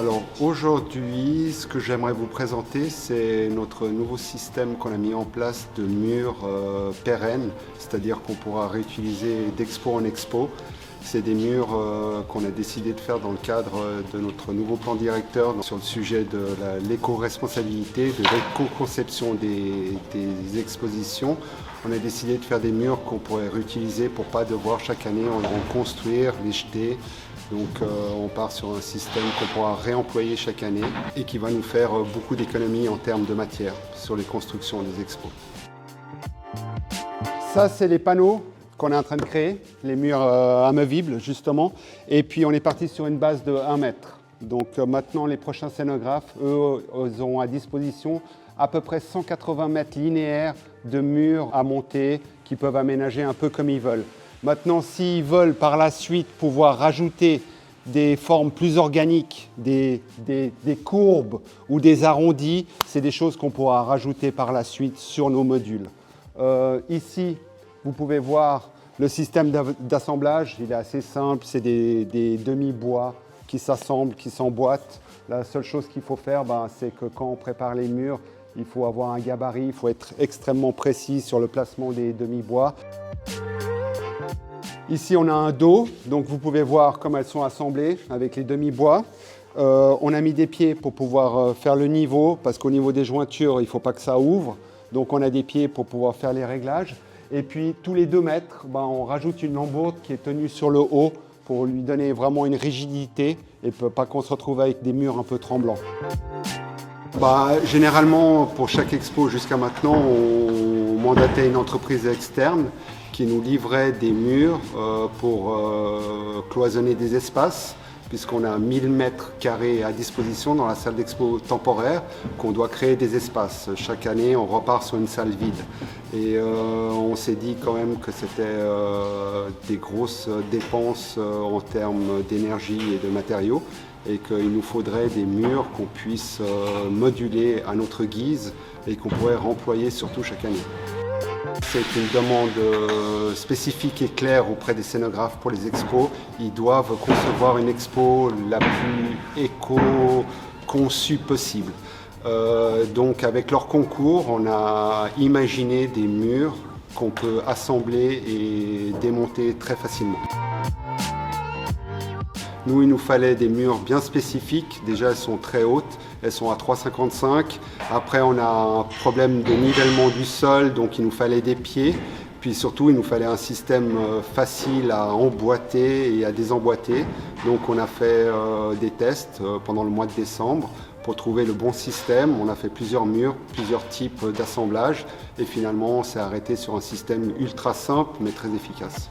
Alors aujourd'hui, ce que j'aimerais vous présenter, c'est notre nouveau système qu'on a mis en place de murs pérennes, c'est-à-dire qu'on pourra réutiliser d'expo en expo. C'est des murs qu'on a décidé de faire dans le cadre de notre nouveau plan directeur sur le sujet de l'éco-responsabilité, de l'éco-conception des expositions. On a décidé de faire des murs qu'on pourrait réutiliser pour ne pas devoir chaque année en reconstruire, les jeter. Donc on part sur un système qu'on pourra réemployer chaque année et qui va nous faire beaucoup d'économies en termes de matière sur les constructions des expos. Ça, c'est les panneaux qu'on est en train de créer, les murs amovibles justement. Et puis on est parti sur une base de 1 mètre. Donc maintenant les prochains scénographes, eux, ils auront à disposition à peu près 180 mètres linéaires de murs à monter qui peuvent aménager un peu comme ils veulent. Maintenant, s'ils veulent par la suite pouvoir rajouter des formes plus organiques, des courbes ou des arrondis, c'est des choses qu'on pourra rajouter par la suite sur nos modules. Ici, vous pouvez voir le système d'assemblage, il est assez simple, c'est des demi-bois qui s'assemblent, qui s'emboîtent. La seule chose qu'il faut faire, c'est que quand on prépare les murs, il faut avoir un gabarit, il faut être extrêmement précis sur le placement des demi-bois. Ici, on a un dos, donc vous pouvez voir comment elles sont assemblées avec les demi-bois. On a mis des pieds pour pouvoir faire le niveau, parce qu'au niveau des jointures, il ne faut pas que ça ouvre. Donc on a des pieds pour pouvoir faire les réglages. Et puis tous les 2 mètres, on rajoute une lambourde qui est tenue sur le haut pour lui donner vraiment une rigidité et pas qu'on se retrouve avec des murs un peu tremblants. Généralement, pour chaque expo jusqu'à maintenant, on mandatait une entreprise externe qui nous livrait des murs pour cloisonner des espaces, puisqu'on a 1000 mètres carrés à disposition dans la salle d'expo temporaire, qu'on doit créer des espaces. Chaque année, on repart sur une salle vide. Et on s'est dit quand même que c'était des grosses dépenses en termes d'énergie et de matériaux, et qu'il nous faudrait des murs qu'on puisse moduler à notre guise et qu'on pourrait remployer surtout chaque année. C'est une demande spécifique et claire auprès des scénographes pour les expos. Ils doivent concevoir une expo la plus éco-conçue possible. Donc avec leur concours, on a imaginé des murs qu'on peut assembler et démonter très facilement. Nous, il nous fallait des murs bien spécifiques. Déjà, elles sont très hautes, elles sont à 3,55. Après, on a un problème de nivellement du sol, donc il nous fallait des pieds. Puis surtout, il nous fallait un système facile à emboîter et à désemboîter. Donc on a fait des tests pendant le mois de décembre pour trouver le bon système. On a fait plusieurs murs, plusieurs types d'assemblage. Et finalement, on s'est arrêté sur un système ultra simple, mais très efficace.